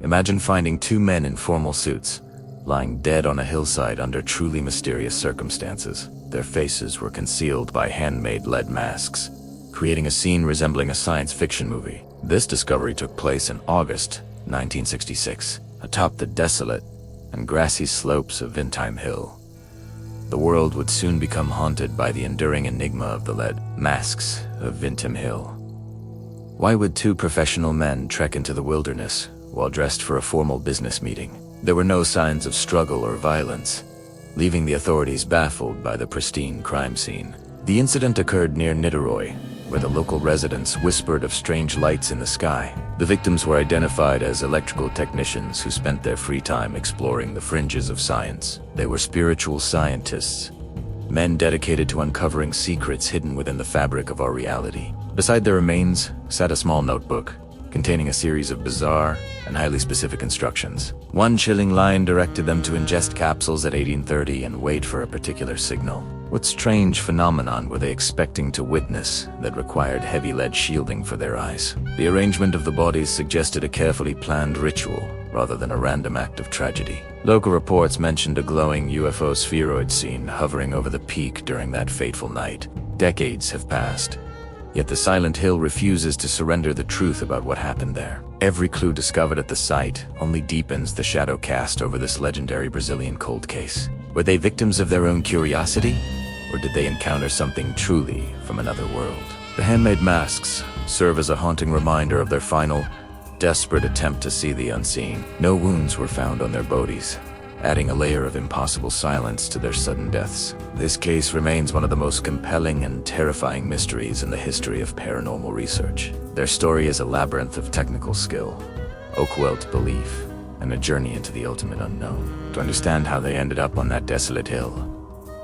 Imagine finding two men in formal suits, lying dead on a hillside under truly mysterious circumstances. Their faces were concealed by handmade lead masks, creating a scene resembling a science fiction movie. This discovery took place in August 1966, atop the desolate and grassy slopes of Vintém Hill. The world would soon become haunted by the enduring enigma of the lead masks of Vintém Hill. Why would two professional men trek into the wilderness while dressed for a formal business meeting? There were no signs of struggle or violence, leaving the authorities baffled by the pristine crime scene. The incident occurred near Niteroi, where the local residents whispered of strange lights in the sky. The victims were identified as electrical technicians who spent their free time exploring the fringes of science. They were spiritual scientists, men dedicated to uncovering secrets hidden within the fabric of our reality. Beside their remains sat a small notebook containing a series of bizarre and highly specific instructions. One chilling line directed them to ingest capsules at 1830 and wait for a particular signal. What strange phenomenon were they expecting to witness that required heavy lead shielding for their eyes? The arrangement of the bodies suggested a carefully planned ritual rather than a random act of tragedy. Local reports mentioned a glowing UFO spheroid scene hovering over the peak during that fateful night. Decades have passed, yet the silent hill refuses to surrender the truth about what happened there. Every clue discovered at the site only deepens the shadow cast over this legendary Brazilian cold case. Were they victims of their own curiosity, or did they encounter something truly from another world? The handmade masks serve as a haunting reminder of their final, desperate attempt to see the unseen. No wounds were found on their bodies, adding a layer of impossible silence to their sudden deaths. This case remains one of the most compelling and terrifying mysteries in the history of paranormal research. Their story is a labyrinth of technical skill, occult belief, and a journey into the ultimate unknown. To understand how they ended up on that desolate hill,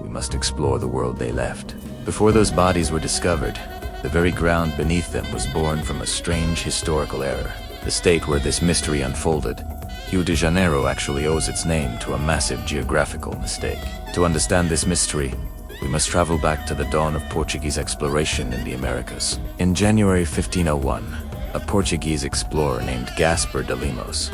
we must explore the world they left. Before those bodies were discovered, the very ground beneath them was born from a strange historical error. The state where this mystery unfolded, Rio de Janeiro, actually owes its name to a massive geographical mistake. To understand this mystery, we must travel back to the dawn of Portuguese exploration in the Americas. In January 1501, a Portuguese explorer named Gaspar de Lemos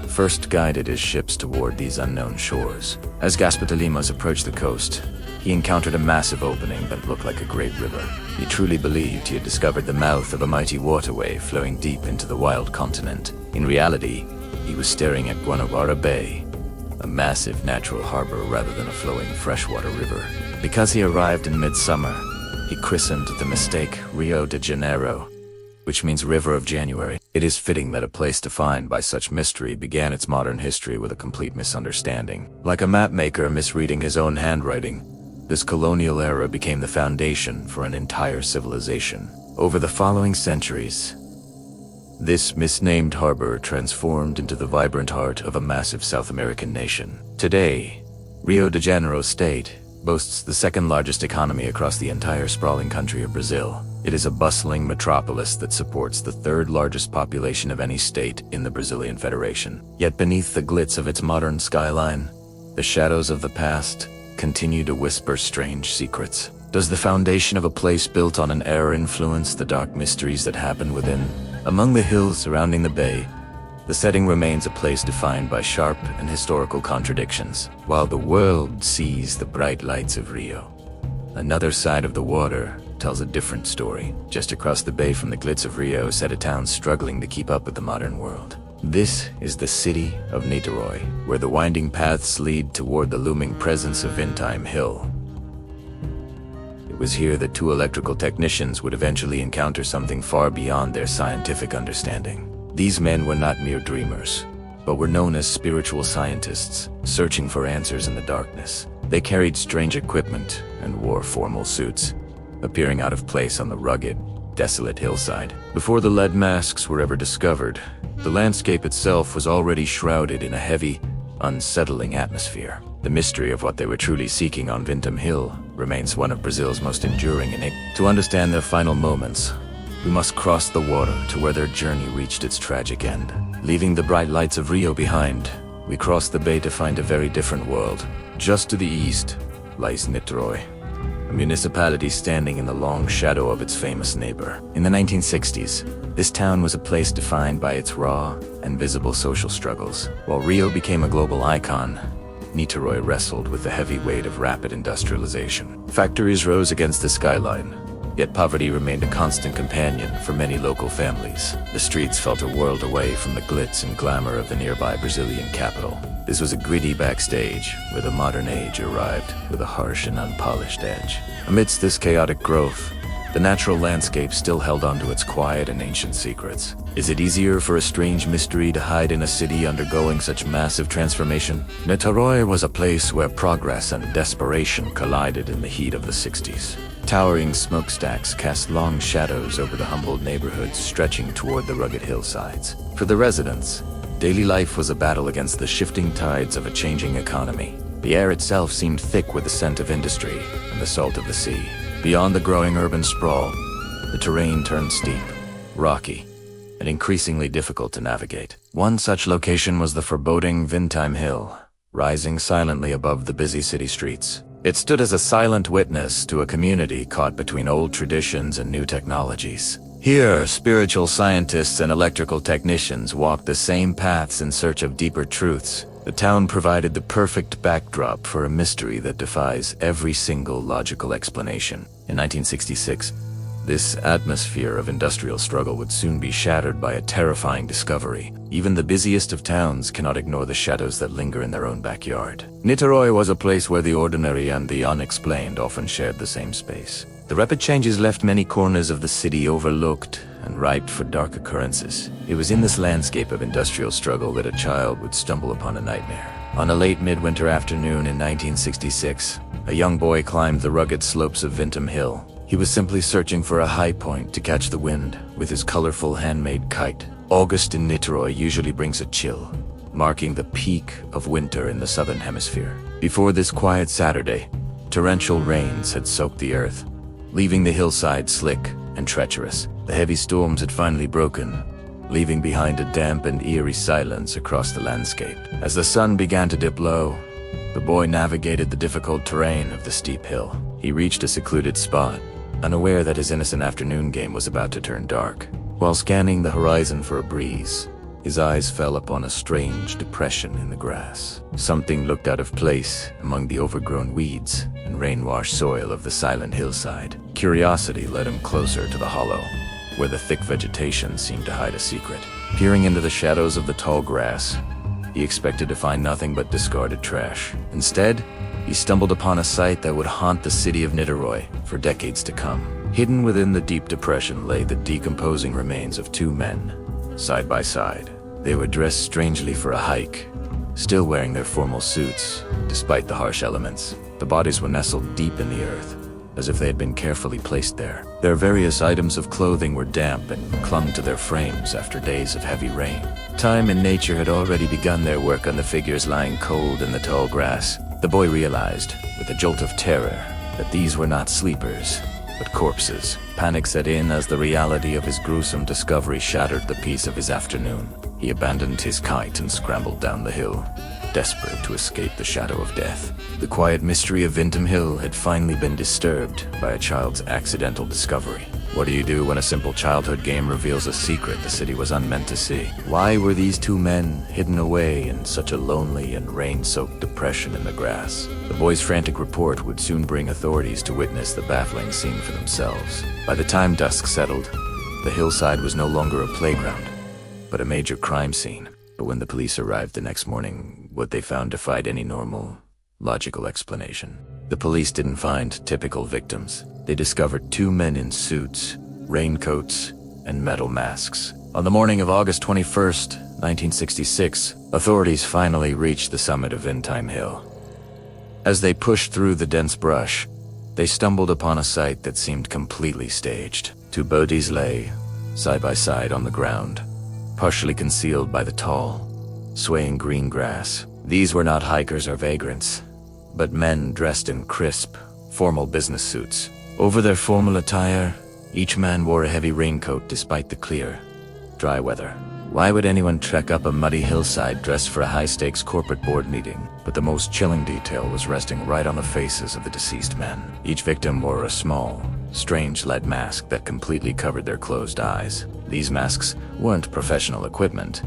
first guided his ships toward these unknown shores. As Gaspar de Lemos approached the coast, he encountered a massive opening that looked like a great river. He truly believed he had discovered the mouth of a mighty waterway flowing deep into the wild continent. In reality, he was staring at Guanabara Bay, a massive natural harbor rather than a flowing freshwater river. Because he arrived in midsummer, he christened the mistake Rio de Janeiro, which means River of January. It is fitting that a place defined by such mystery began its modern history with a complete misunderstanding. Like a mapmaker misreading his own handwriting, this colonial era became the foundation for an entire civilization. Over the following centuries, this misnamed harbor transformed into the vibrant heart of a massive South American nation. Today, Rio de Janeiro State boasts the second largest economy across the entire sprawling country of Brazil. It is a bustling metropolis that supports the third largest population of any state in the Brazilian Federation. Yet beneath the glitz of its modern skyline, the shadows of the past continue to whisper strange secrets. Does the foundation of a place built on an error influence the dark mysteries that happen within? Among the hills surrounding the bay, the setting remains a place defined by sharp and historical contradictions. While the world sees the bright lights of Rio, another side of the water tells a different story. Just across the bay from the glitz of Rio sat a town struggling to keep up with the modern world. This is the city of Niteroi, where the winding paths lead toward the looming presence of Vintém Hill. It was here that two electrical technicians would eventually encounter something far beyond their scientific understanding. These men were not mere dreamers, but were known as spiritual scientists, searching for answers in the darkness. They carried strange equipment and wore formal suits, appearing out of place on the rugged, desolate hillside. Before the lead masks were ever discovered, the landscape itself was already shrouded in a heavy, unsettling atmosphere. The mystery of what they were truly seeking on Vintém Hill remains one of Brazil's most enduring enigmas. To understand their final moments, we must cross the water to where their journey reached its tragic end. Leaving the bright lights of Rio behind, we cross the bay to find a very different world. Just to the east lies Niteroi, a municipality standing in the long shadow of its famous neighbor. In the 1960s, this town was a place defined by its raw and visible social struggles. While Rio became a global icon, Niteroi wrestled with the heavy weight of rapid industrialization. Factories rose against the skyline, yet poverty remained a constant companion for many local families. The streets felt a world away from the glitz and glamour of the nearby Brazilian capital. This was a gritty backstage where the modern age arrived with a harsh and unpolished edge. Amidst this chaotic growth, the natural landscape still held on to its quiet and ancient secrets. Is it easier for a strange mystery to hide in a city undergoing such massive transformation? Niteroi was a place where progress and desperation collided in the heat of the 60s. Towering smokestacks cast long shadows over the humble neighborhoods stretching toward the rugged hillsides. For the residents, daily life was a battle against the shifting tides of a changing economy. The air itself seemed thick with the scent of industry and the salt of the sea. Beyond the growing urban sprawl, the terrain turned steep, rocky, and increasingly difficult to navigate. One such location was the foreboding Vintém Hill, rising silently above the busy city streets. It stood as a silent witness to a community caught between old traditions and new technologies. Here, spiritual scientists and electrical technicians walked the same paths in search of deeper truths. The town provided the perfect backdrop for a mystery that defies every single logical explanation. In 1966, this atmosphere of industrial struggle would soon be shattered by a terrifying discovery. Even the busiest of towns cannot ignore the shadows that linger in their own backyard. Niteroi was a place where the ordinary and the unexplained often shared the same space. The rapid changes left many corners of the city overlooked and ripe for dark occurrences. It was in this landscape of industrial struggle that a child would stumble upon a nightmare. On a late midwinter afternoon in 1966, a young boy climbed the rugged slopes of Vintém Hill. He was simply searching for a high point to catch the wind with his colorful handmade kite. August in Niteroi usually brings a chill, marking the peak of winter in the southern hemisphere. Before this quiet Saturday, torrential rains had soaked the earth, leaving the hillside slick and treacherous. The heavy storms had finally broken, leaving behind a damp and eerie silence across the landscape. As the sun began to dip low, the boy navigated the difficult terrain of the steep hill. He reached a secluded spot, unaware that his innocent afternoon game was about to turn dark. While scanning the horizon for a breeze, his eyes fell upon a strange depression in the grass. Something looked out of place among the overgrown weeds and rain-washed soil of the silent hillside. Curiosity led him closer to the hollow, where the thick vegetation seemed to hide a secret. Peering into the shadows of the tall grass, he expected to find nothing but discarded trash. Instead, he stumbled upon a sight that would haunt the city of Niteroi for decades to come. Hidden within the deep depression lay the decomposing remains of two men, side by side. They were dressed strangely for a hike, still wearing their formal suits, despite the harsh elements. The bodies were nestled deep in the earth, as if they had been carefully placed there. Their various items of clothing were damp and clung to their frames after days of heavy rain. Time and nature had already begun their work on the figures lying cold in the tall grass. The boy realized, with a jolt of terror, that these were not sleepers, but corpses. Panic set in as the reality of his gruesome discovery shattered the peace of his afternoon. He abandoned his kite and scrambled down the hill, desperate to escape the shadow of death. The quiet mystery of Vintém Hill had finally been disturbed by a child's accidental discovery. What do you do when a simple childhood game reveals a secret the city was unmeant to see? Why were these two men hidden away in such a lonely and rain-soaked depression in the grass? The boy's frantic report would soon bring authorities to witness the baffling scene for themselves. By the time dusk settled, the hillside was no longer a playground, but a major crime scene. But when the police arrived the next morning, what they found defied any normal, logical explanation. The police didn't find typical victims. They discovered two men in suits, raincoats, and metal masks. On the morning of August 21st, 1966, authorities finally reached the summit of Vintém Hill. As they pushed through the dense brush, they stumbled upon a sight that seemed completely staged. Two bodies lay, side by side on the ground, partially concealed by the tall, swaying green grass. These were not hikers or vagrants, but men dressed in crisp, formal business suits. Over their formal attire, each man wore a heavy raincoat despite the clear, dry weather. Why would anyone trek up a muddy hillside dressed for a high-stakes corporate board meeting? But the most chilling detail was resting right on the faces of the deceased men. Each victim wore a small, strange lead mask that completely covered their closed eyes. These masks weren't professional equipment,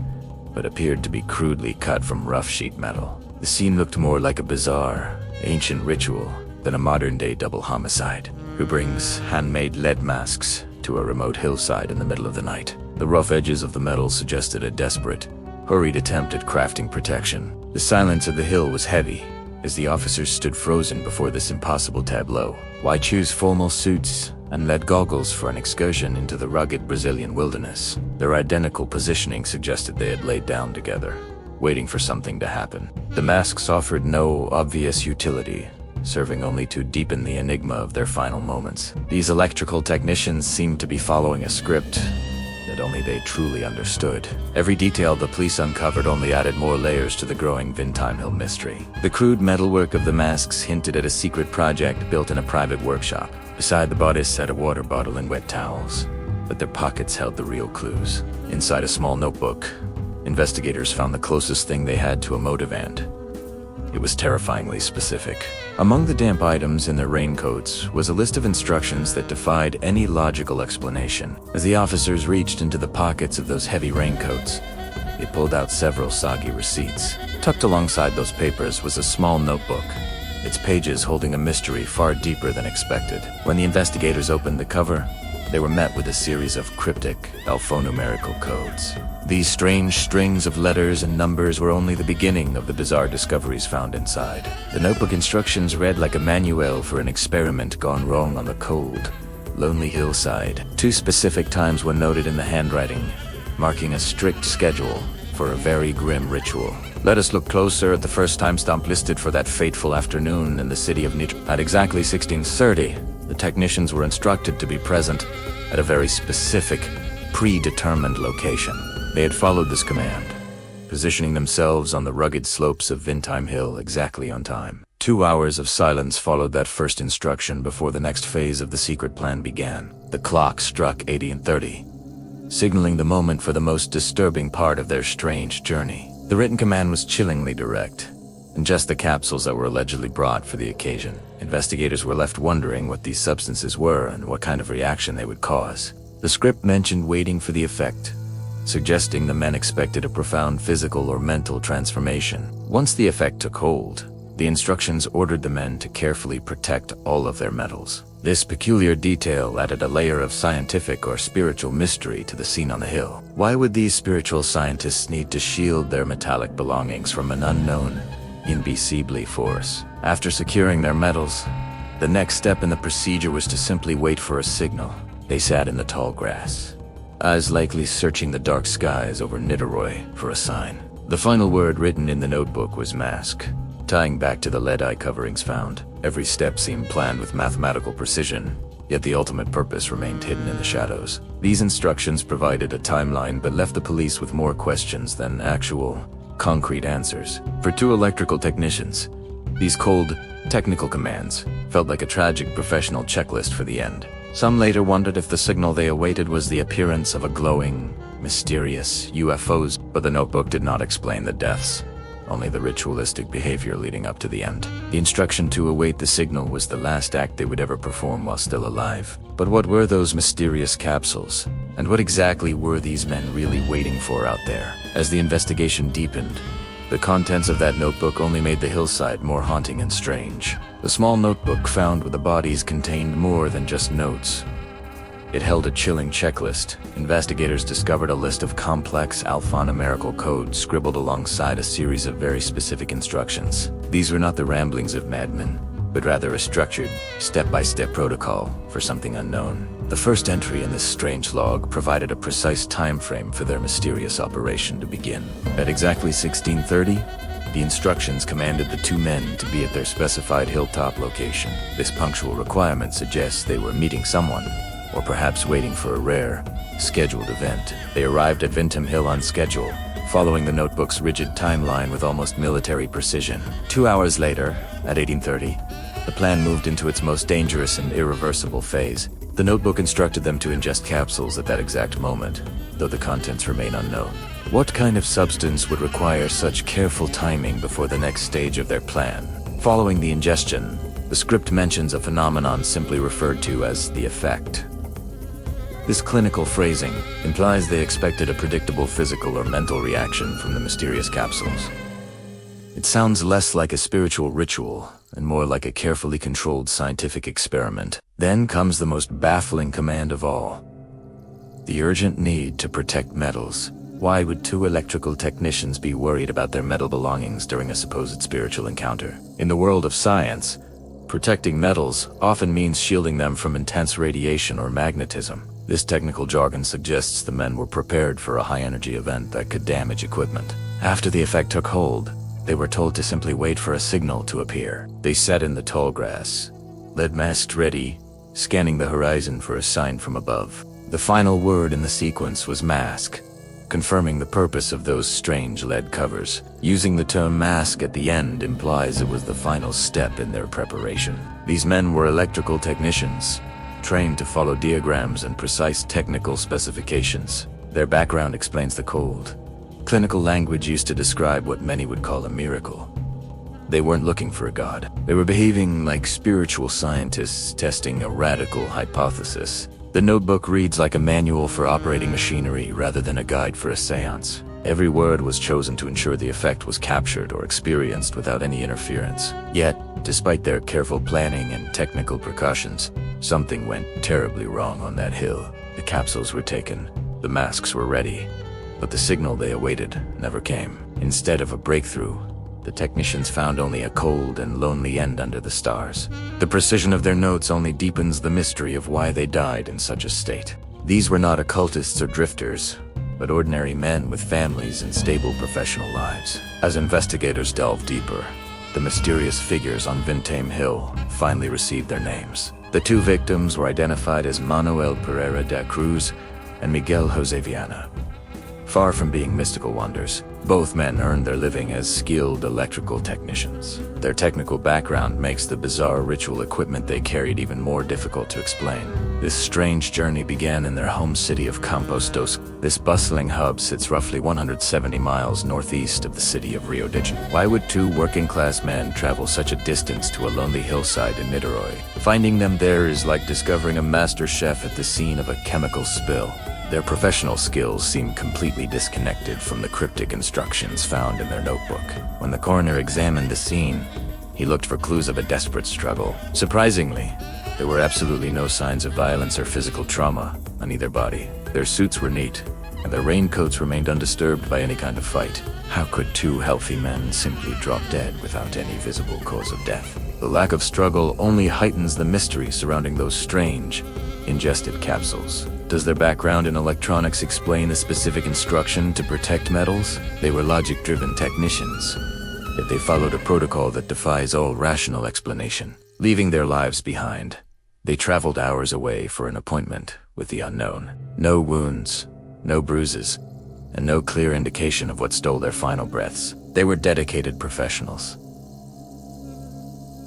but appeared to be crudely cut from rough sheet metal. The scene looked more like a bizarre, ancient ritual than a modern-day double homicide. Who brings handmade lead masks to a remote hillside in the middle of the night? The rough edges of the metal suggested a desperate, hurried attempt at crafting protection. The silence of the hill was heavy as the officers stood frozen before this impossible tableau. Why choose formal suits and lead goggles for an excursion into the rugged Brazilian wilderness? Their identical positioning suggested they had laid down together, waiting for something to happen. The masks offered no obvious utility, serving only to deepen the enigma of their final moments. These electrical technicians seemed to be following a script that only they truly understood. Every detail the police uncovered only added more layers to the growing Vintém Hill mystery. The crude metalwork of the masks hinted at a secret project built in a private workshop. Beside the bodice sat a water bottle and wet towels, but their pockets held the real clues. Inside a small notebook, investigators found the closest thing they had to a motive, and it was terrifyingly specific. Among the damp items in their raincoats was a list of instructions that defied any logical explanation. As the officers reached into the pockets of those heavy raincoats, they pulled out several soggy receipts. Tucked alongside those papers was a small notebook, its pages holding a mystery far deeper than expected. When the investigators opened the cover, they were met with a series of cryptic, alphanumerical codes. These strange strings of letters and numbers were only the beginning of the bizarre discoveries found inside. The notebook instructions read like a manual for an experiment gone wrong on the cold, lonely hillside. 2 specific times were noted in the handwriting, marking a strict schedule for a very grim ritual. Let us look closer at the first timestamp listed for that fateful afternoon in the city of Nitro. At exactly 1630, the technicians were instructed to be present at a very specific, predetermined location. They had followed this command, positioning themselves on the rugged slopes of Vintém Hill exactly on time. 2 hours of silence followed that first instruction before the next phase of the secret plan began. The clock struck 1830, signaling the moment for the most disturbing part of their strange journey. The written command was chillingly direct, and just the capsules that were allegedly brought for the occasion. Investigators were left wondering what these substances were and what kind of reaction they would cause. The script mentioned waiting for the effect, suggesting the men expected a profound physical or mental transformation. Once the effect took hold, the instructions ordered the men to carefully protect all of their metals. This peculiar detail added a layer of scientific or spiritual mystery to the scene on the hill. Why would these spiritual scientists need to shield their metallic belongings from an unknown, invisible force? After securing their metals, the next step in the procedure was to simply wait for a signal. They sat in the tall grass, eyes likely searching the dark skies over Niterói for a sign. The final word written in the notebook was mask, tying back to the lead eye coverings found. Every step seemed planned with mathematical precision, yet the ultimate purpose remained hidden in the shadows. These instructions provided a timeline but left the police with more questions than actual, concrete answers. For 2 electrical technicians, these cold, technical commands felt like a tragic professional checklist for the end. Some later wondered if the signal they awaited was the appearance of a glowing, mysterious UFOs, but the notebook did not explain the deaths, only the ritualistic behavior leading up to the end. The instruction to await the signal was the last act they would ever perform while still alive. But what were those mysterious capsules? And what exactly were these men really waiting for out there? As the investigation deepened, the contents of that notebook only made the hillside more haunting and strange. The small notebook found with the bodies contained more than just notes. It held a chilling checklist. Investigators discovered a list of complex alphanumerical codes scribbled alongside a series of very specific instructions. These were not the ramblings of madmen, but rather a structured, step-by-step protocol for something unknown. The first entry in this strange log provided a precise time frame for their mysterious operation to begin. At exactly 1630, the instructions commanded the 2 men to be at their specified hilltop location. This punctual requirement suggests they were meeting someone, or perhaps waiting for a rare, scheduled event. They arrived at Vintém Hill on schedule, following the notebook's rigid timeline with almost military precision. 2 hours later, at 1830, The plan moved into its most dangerous and irreversible phase. The notebook instructed them to ingest capsules at that exact moment, though the contents remain unknown. What kind of substance would require such careful timing before the next stage of their plan? Following the ingestion, the script mentions a phenomenon simply referred to as the effect. This clinical phrasing implies they expected a predictable physical or mental reaction from the mysterious capsules. It sounds less like a spiritual ritual and more like a carefully controlled scientific experiment. Then comes the most baffling command of all: the urgent need to protect metals. Why would two electrical technicians be worried about their metal belongings during a supposed spiritual encounter? In the world of science, protecting metals often means shielding them from intense radiation or magnetism. This technical jargon suggests the men were prepared for a high-energy event that could damage equipment. After the effect took hold, they were told to simply wait for a signal to appear. They sat in the tall grass, lead masked ready, scanning the horizon for a sign from above. The final word in the sequence was mask, confirming the purpose of those strange lead covers. Using the term mask at the end implies it was the final step in their preparation. These men were electrical technicians, trained to follow diagrams and precise technical specifications. Their background explains the cold, clinical language used to describe what many would call a miracle. They weren't looking for a god. They were behaving like spiritual scientists testing a radical hypothesis. The notebook reads like a manual for operating machinery rather than a guide for a seance. Every word was chosen to ensure the effect was captured or experienced without any interference. Yet, despite their careful planning and technical precautions, something went terribly wrong on that hill. The capsules were taken, the masks were ready, but the signal they awaited never came. Instead of a breakthrough, the technicians found only a cold and lonely end under the stars. The precision of their notes only deepens the mystery of why they died in such a state. These were not occultists or drifters, but ordinary men with families and stable professional lives. As investigators delved deeper, the mysterious figures on Vintém Hill finally received their names. The two victims were identified as Manuel Pereira da Cruz and Miguel Jose Viana. Far from being mystical wonders, both men earned their living as skilled electrical technicians. Their technical background makes the bizarre ritual equipment they carried even more difficult to explain. This strange journey began in their home city of Campos dos. This bustling hub sits roughly 170 miles northeast of the city of Rio de Janeiro. Why would two working-class men travel such a distance to a lonely hillside in Niterói? Finding them there is like discovering a master chef at the scene of a chemical spill. Their professional skills seem completely disconnected from the cryptic instructions found in their notebook. When the coroner examined the scene, he looked for clues of a desperate struggle. Surprisingly, there were absolutely no signs of violence or physical trauma on either body. Their suits were neat, and their raincoats remained undisturbed by any kind of fight. How could two healthy men simply drop dead without any visible cause of death? The lack of struggle only heightens the mystery surrounding those strange, ingested capsules. Does their background in electronics explain the specific instruction to protect metals? They were logic-driven technicians, yet they followed a protocol that defies all rational explanation. Leaving their lives behind, they traveled hours away for an appointment with the unknown. No wounds, no bruises, and no clear indication of what stole their final breaths. They were dedicated professionals,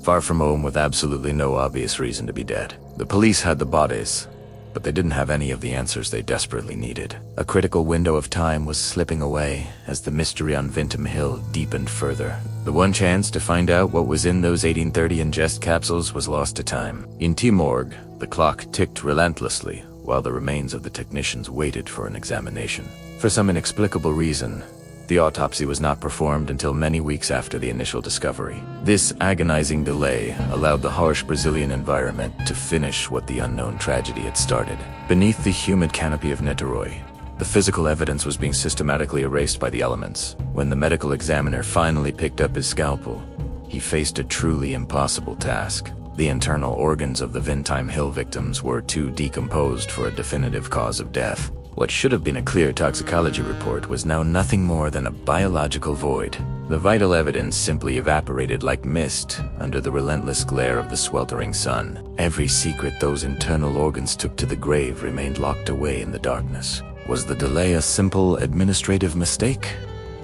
far from home with absolutely no obvious reason to be dead. The police had the bodies, but they didn't have any of the answers they desperately needed. A critical window of time was slipping away as the mystery on Vintém Hill deepened further. The one chance to find out what was in those 1830 ingest capsules was lost to time. In Timorg, the clock ticked relentlessly while the remains of the technicians waited for an examination. For some inexplicable reason, the autopsy was not performed until many weeks after the initial discovery. This agonizing delay allowed the harsh Brazilian environment to finish what the unknown tragedy had started. Beneath the humid canopy of Niterói, the physical evidence was being systematically erased by the elements. When the medical examiner finally picked up his scalpel, he faced a truly impossible task. The internal organs of the Vintém Hill victims were too decomposed for a definitive cause of death. What should have been a clear toxicology report was now nothing more than a biological void. The vital evidence simply evaporated like mist under the relentless glare of the sweltering sun. Every secret those internal organs took to the grave remained locked away in the darkness. Was the delay a simple administrative mistake,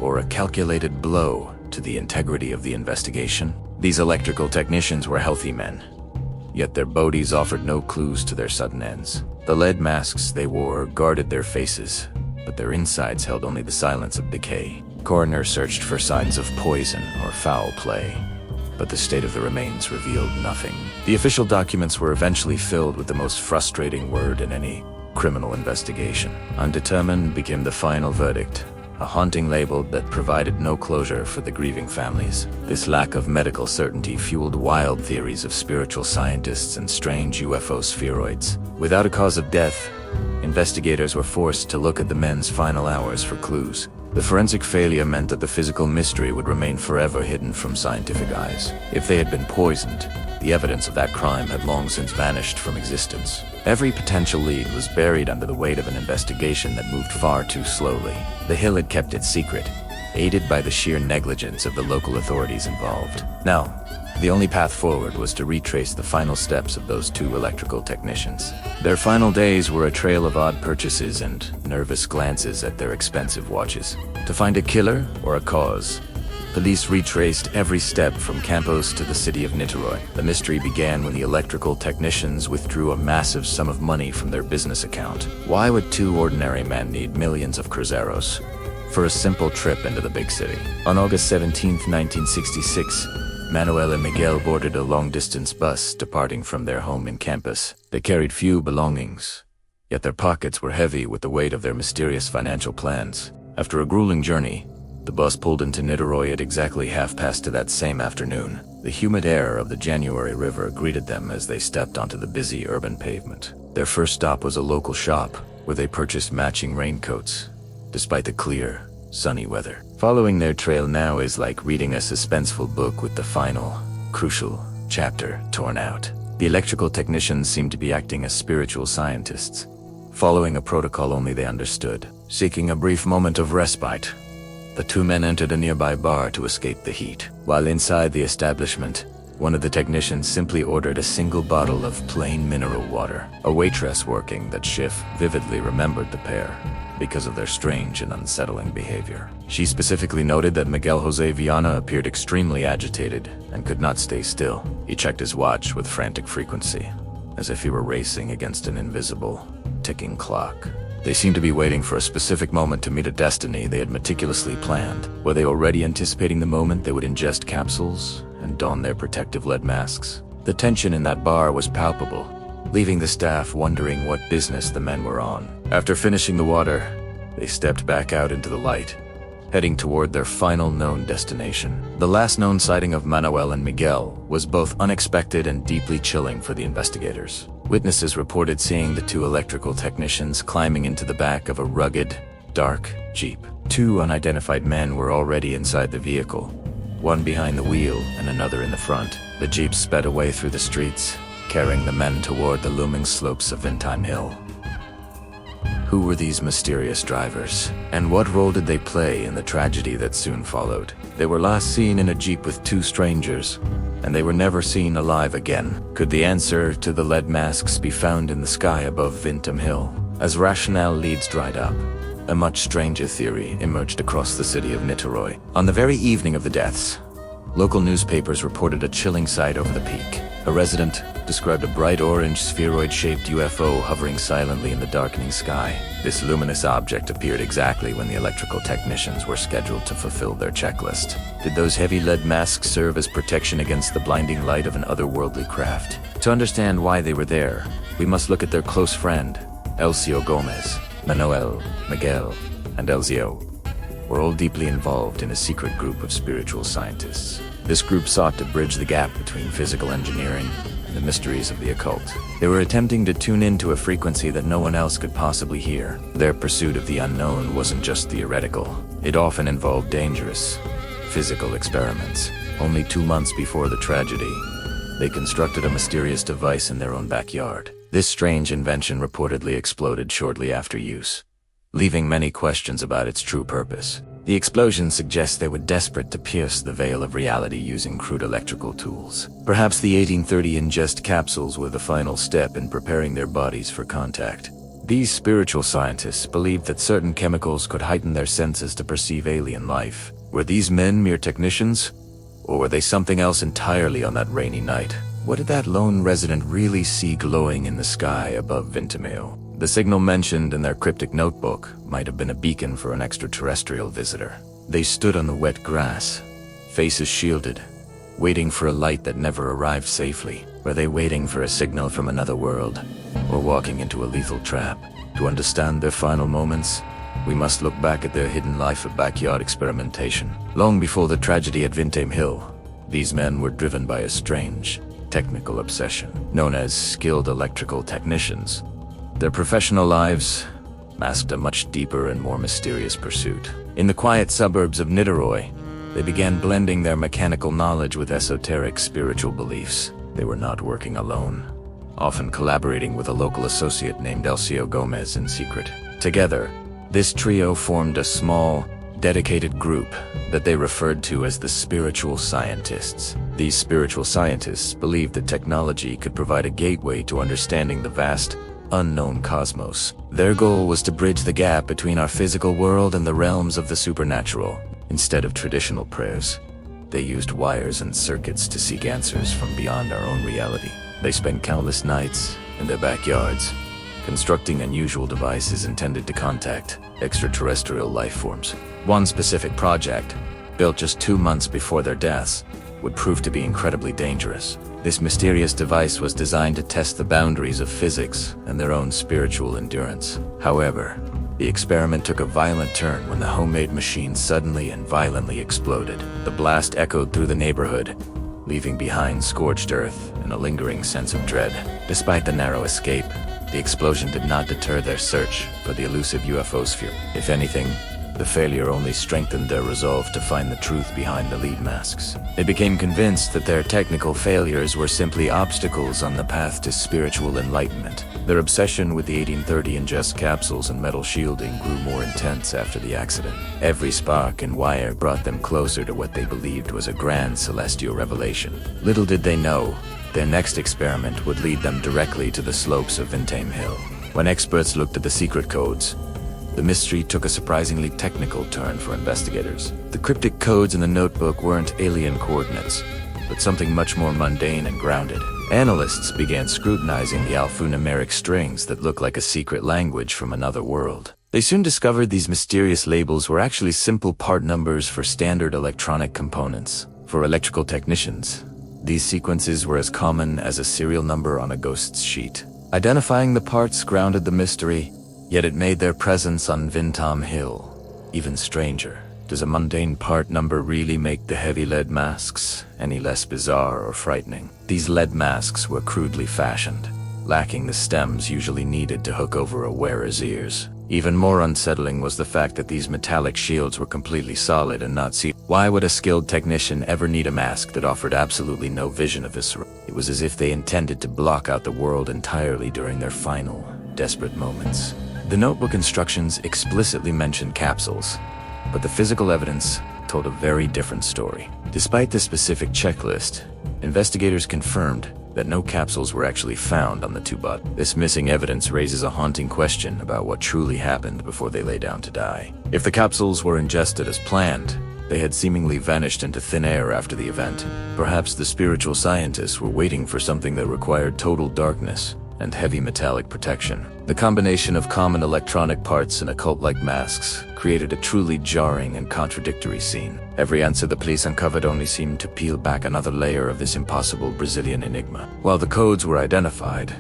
or a calculated blow to the integrity of the investigation? These electrical technicians were healthy men, yet their bodies offered no clues to their sudden ends. The lead masks they wore guarded their faces, but their insides held only the silence of decay. Coroners searched for signs of poison or foul play, but the state of the remains revealed nothing. The official documents were eventually filled with the most frustrating word in any criminal investigation. Undetermined became the final verdict, a haunting label that provided no closure for the grieving families. This lack of medical certainty fueled wild theories of spiritual scientists and strange UFO spheroids. Without a cause of death, investigators were forced to look at the men's final hours for clues. The forensic failure meant that the physical mystery would remain forever hidden from scientific eyes. If they had been poisoned, the evidence of that crime had long since vanished from existence. Every potential lead was buried under the weight of an investigation that moved far too slowly. The Hill had kept it secret, aided by the sheer negligence of the local authorities involved. Now, the only path forward was to retrace the final steps of those two electrical technicians. Their final days were a trail of odd purchases and nervous glances at their expensive watches. To find a killer or a cause, police retraced every step from Campos to the city of Niterói. The mystery began when the electrical technicians withdrew a massive sum of money from their business account. Why would two ordinary men need millions of cruzeros for a simple trip into the big city? On August 17, 1966, Manuel and Miguel boarded a long-distance bus departing from their home in Campos. They carried few belongings, yet their pockets were heavy with the weight of their mysterious financial plans. After a grueling journey, the bus pulled into Niterói at exactly 2:30 that same afternoon. The humid air of the January river greeted them as they stepped onto the busy urban pavement. Their first stop was a local shop, where they purchased matching raincoats, despite the clear, sunny weather. Following their trail now is like reading a suspenseful book with the final, crucial chapter torn out. The electrical technicians seemed to be acting as spiritual scientists, following a protocol only they understood. Seeking a brief moment of respite, the two men entered a nearby bar to escape the heat. While inside the establishment, one of the technicians simply ordered a single bottle of plain mineral water. A waitress working that shift vividly remembered the pair because of their strange and unsettling behavior. She specifically noted that Miguel Jose Viana appeared extremely agitated and could not stay still. He checked his watch with frantic frequency, as if he were racing against an invisible, ticking clock. They seemed to be waiting for a specific moment to meet a destiny they had meticulously planned. Were they already anticipating the moment they would ingest capsules and don their protective lead masks? The tension in that bar was palpable, leaving the staff wondering what business the men were on. After finishing the water, they stepped back out into the light, heading toward their final known destination. The last known sighting of Manuel and Miguel was both unexpected and deeply chilling for the investigators. Witnesses reported seeing the two electrical technicians climbing into the back of a rugged, dark Jeep. Two unidentified men were already inside the vehicle, one behind the wheel and another in the front. The Jeep sped away through the streets, carrying the men toward the looming slopes of Vintém Hill. Who were these mysterious drivers, and what role did they play in the tragedy that soon followed? They were last seen in a Jeep with two strangers, and they were never seen alive again. Could the answer to the lead masks be found in the sky above Vintém Hill? As rationale leads dried up, a much stranger theory emerged across the city of Niterói. On the very evening of the deaths, local newspapers reported a chilling sight over the peak. A resident described a bright orange spheroid-shaped UFO hovering silently in the darkening sky. This luminous object appeared exactly when the electrical technicians were scheduled to fulfill their checklist. Did those heavy lead masks serve as protection against the blinding light of an otherworldly craft? To understand why they were there, we must look at their close friend, Elcio Gomez. Manuel, Miguel, and Elcio were all deeply involved in a secret group of spiritual scientists. This group sought to bridge the gap between physical engineering and the mysteries of the occult. They were attempting to tune into a frequency that no one else could possibly hear. Their pursuit of the unknown wasn't just theoretical. It often involved dangerous, physical experiments. Only 2 months before the tragedy, they constructed a mysterious device in their own backyard. This strange invention reportedly exploded shortly after use, leaving many questions about its true purpose. The explosion suggests they were desperate to pierce the veil of reality using crude electrical tools. Perhaps the 1830 ingest capsules were the final step in preparing their bodies for contact. These spiritual scientists believed that certain chemicals could heighten their senses to perceive alien life. Were these men mere technicians, Or were they something else entirely on that rainy night? What did that lone resident really see glowing in the sky above Vintém? The signal mentioned in their cryptic notebook might have been a beacon for an extraterrestrial visitor. They stood on the wet grass, faces shielded, waiting for a light that never arrived safely. Were they waiting for a signal from another world, or walking into a lethal trap? To understand their final moments, we must look back at their hidden life of backyard experimentation. Long before the tragedy at Vintém Hill, these men were driven by a strange, technical obsession, known as skilled electrical technicians. Their professional lives masked a much deeper and more mysterious pursuit. In the quiet suburbs of Niterói, they began blending their mechanical knowledge with esoteric spiritual beliefs. They were not working alone, often collaborating with a local associate named Elcio Gomez in secret. Together, this trio formed a small, dedicated group that they referred to as the spiritual scientists. These spiritual scientists believed that technology could provide a gateway to understanding the vast, unknown cosmos. Their goal was to bridge the gap between our physical world and the realms of the supernatural. Instead of traditional prayers, they used wires and circuits to seek answers from beyond our own reality. They spent countless nights in their backyards, constructing unusual devices intended to contact extraterrestrial life forms. One specific project, built just 2 months before their deaths, would prove to be incredibly dangerous. This mysterious device was designed to test the boundaries of physics and their own spiritual endurance. However, the experiment took a violent turn when the homemade machine suddenly and violently exploded. The blast echoed through the neighborhood, leaving behind scorched earth and a lingering sense of dread. Despite the narrow escape, the explosion did not deter their search for the elusive UFO sphere. If anything, the failure only strengthened their resolve to find the truth behind the lead masks. They became convinced that their technical failures were simply obstacles on the path to spiritual enlightenment. Their obsession with the 1830 ingest capsules and metal shielding grew more intense after the accident. Every spark and wire brought them closer to what they believed was a grand celestial revelation. Little did they know, their next experiment would lead them directly to the slopes of Vintém Hill. When experts looked at the secret codes, the mystery took a surprisingly technical turn for investigators. The cryptic codes in the notebook weren't alien coordinates, but something much more mundane and grounded. Analysts began scrutinizing the alphanumeric strings that looked like a secret language from another world. They soon discovered these mysterious labels were actually simple part numbers for standard electronic components. For electrical technicians, these sequences were as common as a serial number on a ghost's sheet. Identifying the parts grounded the mystery, yet it made their presence on Vintém Hill even stranger. Does a mundane part number really make the heavy lead masks any less bizarre or frightening? These lead masks were crudely fashioned, lacking the stems usually needed to hook over a wearer's ears. Even more unsettling was the fact that these metallic shields were completely solid and not sealed. Why would a skilled technician ever need a mask that offered absolutely no vision of viscera? It was as if they intended to block out the world entirely during their final, desperate moments. The notebook instructions explicitly mentioned capsules, but the physical evidence told a very different story. Despite the specific checklist, investigators confirmed that no capsules were actually found on the two bodies. This missing evidence raises a haunting question about what truly happened before they lay down to die. If the capsules were ingested as planned, they had seemingly vanished into thin air after the event. Perhaps the spiritual scientists were waiting for something that required total darkness and heavy metallic protection. The combination of common electronic parts and occult-like masks created a truly jarring and contradictory scene. Every answer the police uncovered only seemed to peel back another layer of this impossible Brazilian enigma. While the codes were identified,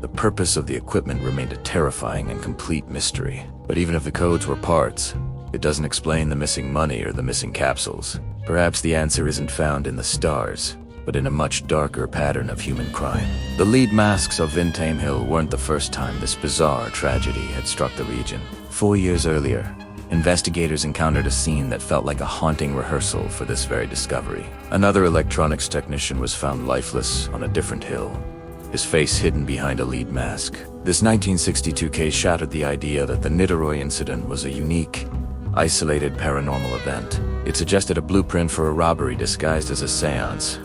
the purpose of the equipment remained a terrifying and complete mystery. But even if the codes were parts, it doesn't explain the missing money or the missing capsules. Perhaps the answer isn't found in the stars, but in a much darker pattern of human crime. The lead masks of Vintém Hill weren't the first time this bizarre tragedy had struck the region. 4 years earlier, investigators encountered a scene that felt like a haunting rehearsal for this very discovery. Another electronics technician was found lifeless on a different hill, his face hidden behind a lead mask. This 1962 case shattered the idea that the Niterói incident was a unique, isolated paranormal event. It suggested a blueprint for a robbery disguised as a seance,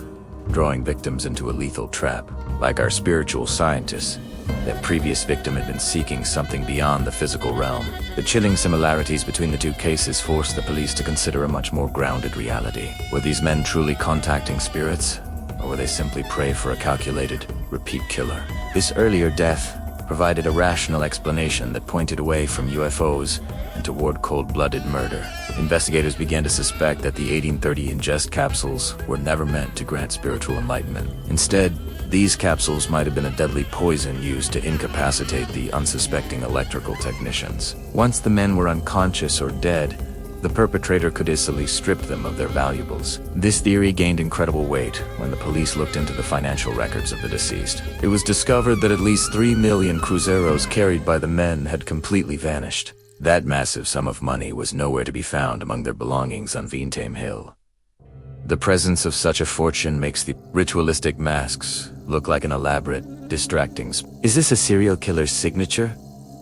drawing victims into a lethal trap. Like our spiritual scientists, Their previous victim had been seeking something beyond the physical realm. The chilling similarities between the two cases forced the police to consider a much more grounded reality. Were these men truly contacting spirits, or were they simply prey for a calculated, repeat killer? This earlier death provided a rational explanation that pointed away from UFOs and toward cold-blooded murder. Investigators began to suspect that the 1830 ingest capsules were never meant to grant spiritual enlightenment. Instead, these capsules might have been a deadly poison used to incapacitate the unsuspecting electrical technicians. Once the men were unconscious or dead, the perpetrator could easily strip them of their valuables. This theory gained incredible weight when the police looked into the financial records of the deceased. It was discovered that at least 3 million cruzeros carried by the men had completely vanished. That massive sum of money was nowhere to be found among their belongings on Vintém Hill. The presence of such a fortune makes the ritualistic masks look like an elaborate, distracting. Is this a serial killer's signature,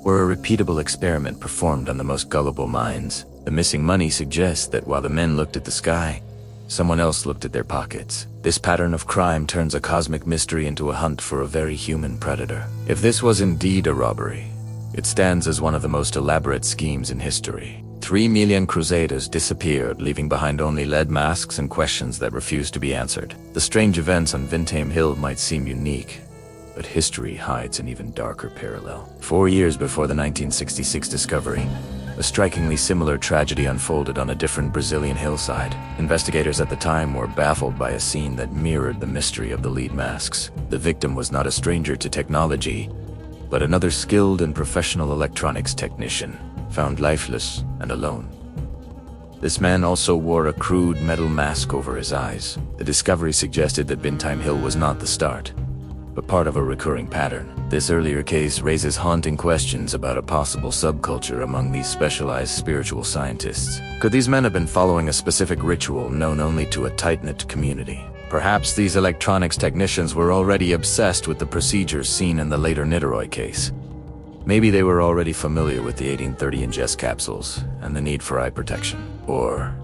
or a repeatable experiment performed on the most gullible minds? The missing money suggests that while the men looked at the sky, someone else looked at their pockets. This pattern of crime turns a cosmic mystery into a hunt for a very human predator. If this was indeed a robbery, it stands as one of the most elaborate schemes in history. 3 million crusaders disappeared, leaving behind only lead masks and questions that refused to be answered. The strange events on Vintém Hill might seem unique, but history hides an even darker parallel. 4 years before the 1966 discovery, a strikingly similar tragedy unfolded on a different Brazilian hillside. Investigators at the time were baffled by a scene that mirrored the mystery of the lead masks. The victim was not a stranger to technology, but another skilled and professional electronics technician, found lifeless and alone. This man also wore a crude metal mask over his eyes. The discovery suggested that Vintém Hill was not the start, but part of a recurring pattern. This earlier case raises haunting questions about a possible subculture among these specialized spiritual scientists. Could these men have been following a specific ritual known only to a tight-knit community? Perhaps these electronics technicians were already obsessed with the procedures seen in the later Niterói case. Maybe they were already familiar with the 1830 ingest capsules and the need for eye protection. Or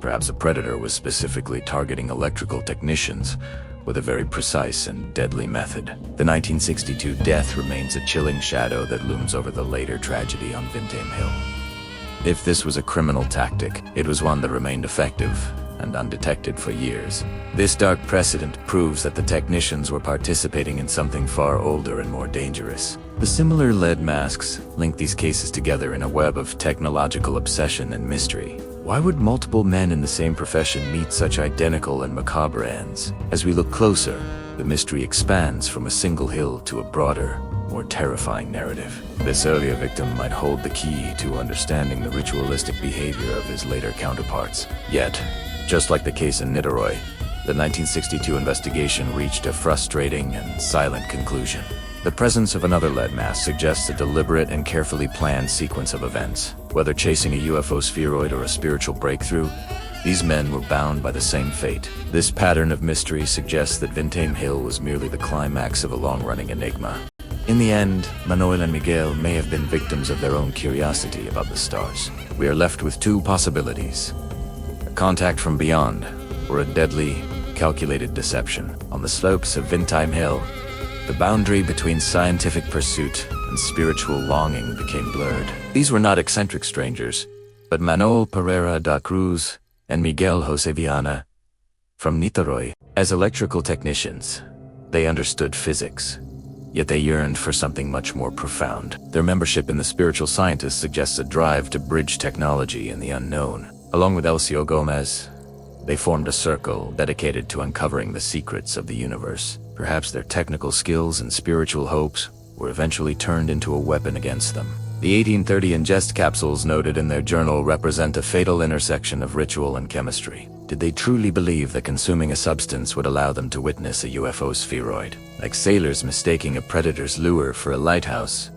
perhaps a predator was specifically targeting electrical technicians with a very precise and deadly method. The 1962 death remains a chilling shadow that looms over the later tragedy on Vintém Hill. If this was a criminal tactic, it was one that remained effective and undetected for years. This dark precedent proves that the technicians were participating in something far older and more dangerous. The similar lead masks link these cases together in a web of technological obsession and mystery. Why would multiple men in the same profession meet such identical and macabre ends? As we look closer, the mystery expands from a single hill to a broader, more terrifying narrative. This earlier victim might hold the key to understanding the ritualistic behavior of his later counterparts. Yet, just like the case in Niterói, the 1962 investigation reached a frustrating and silent conclusion. The presence of another lead mask suggests a deliberate and carefully planned sequence of events. Whether chasing a UFO spheroid or a spiritual breakthrough, these men were bound by the same fate. This pattern of mystery suggests that Vintém Hill was merely the climax of a long-running enigma. In the end, Manuel and Miguel may have been victims of their own curiosity about the stars. We are left with two possibilities: a contact from beyond, or a deadly, calculated deception. On the slopes of Vintém Hill, the boundary between scientific pursuit and spiritual longing became blurred. These were not eccentric strangers, but Manuel Pereira da Cruz and Miguel José Viana from Niterói. As electrical technicians, they understood physics, yet they yearned for something much more profound. Their membership in the spiritual scientists suggests a drive to bridge technology and the unknown. Along with Elcio Gomez, they formed a circle dedicated to uncovering the secrets of the universe. Perhaps their technical skills and spiritual hopes were eventually turned into a weapon against them. The 1830 ingest capsules noted in their journal represent a fatal intersection of ritual and chemistry. Did they truly believe that consuming a substance would allow them to witness a UFO spheroid? Like sailors mistaking a predator's lure for a lighthouse,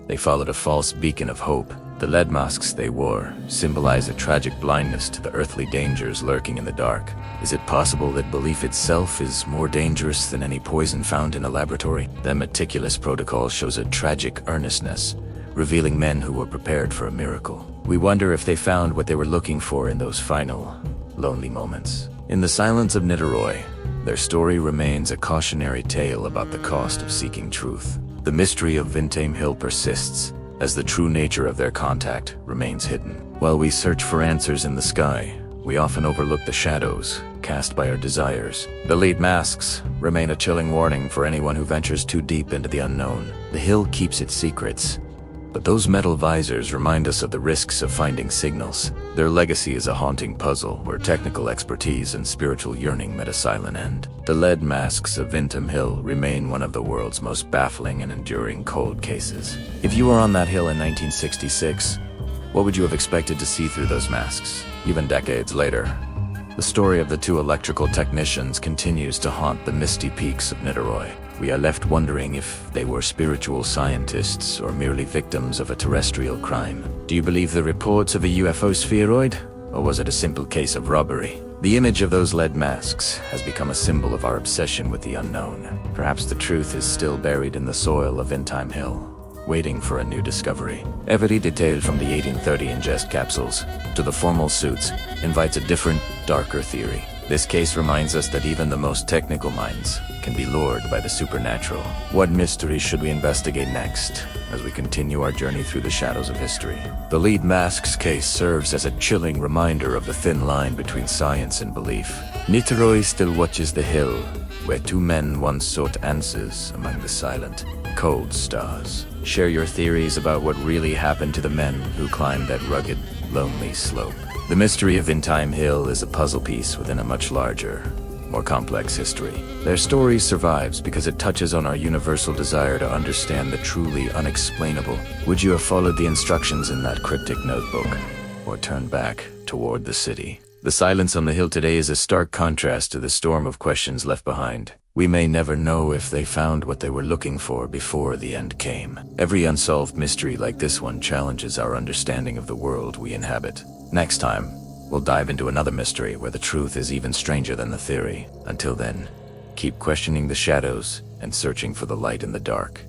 they followed a false beacon of hope. The lead masks they wore symbolize a tragic blindness to the earthly dangers lurking in the dark. Is it possible that belief itself is more dangerous than any poison found in a laboratory? Their meticulous protocol shows a tragic earnestness, revealing men who were prepared for a miracle. We wonder if they found what they were looking for in those final, lonely moments. In the silence of Niterói, their story remains a cautionary tale about the cost of seeking truth. The mystery of Vintém Hill persists, as the true nature of their contact remains hidden. While we search for answers in the sky, we often overlook the shadows cast by our desires. The lead masks remain a chilling warning for anyone who ventures too deep into the unknown. The hill keeps its secrets, but those metal visors remind us of the risks of finding signals. Their legacy is a haunting puzzle where technical expertise and spiritual yearning met a silent end. The lead masks of Vintém Hill remain one of the world's most baffling and enduring cold cases. If you were on that hill in 1966, what would you have expected to see through those masks? Even decades later, the story of the two electrical technicians continues to haunt the misty peaks of Niterói. We are left wondering if they were spiritual scientists or merely victims of a terrestrial crime. Do you believe the reports of a UFO spheroid, or was it a simple case of robbery? The image of those lead masks has become a symbol of our obsession with the unknown. Perhaps the truth is still buried in the soil of Vintém Hill, waiting for a new discovery. Every detail from the 1830 ingest capsules to the formal suits invites a different, darker theory. This case reminds us that even the most technical minds can be lured by the supernatural. What mystery should we investigate next as we continue our journey through the shadows of history? The lead masks case serves as a chilling reminder of the thin line between science and belief. Niterói still watches the hill, where two men once sought answers among the silent, cold stars. Share your theories about what really happened to the men who climbed that rugged, lonely slope. The mystery of Vintém Hill is a puzzle piece within a much larger, more complex history. Their story survives because it touches on our universal desire to understand the truly unexplainable. Would you have followed the instructions in that cryptic notebook, or turned back toward the city? The silence on the hill today is a stark contrast to the storm of questions left behind. We may never know if they found what they were looking for before the end came. Every unsolved mystery like this one challenges our understanding of the world we inhabit. Next time, we'll dive into another mystery where the truth is even stranger than the theory. Until then, keep questioning the shadows and searching for the light in the dark.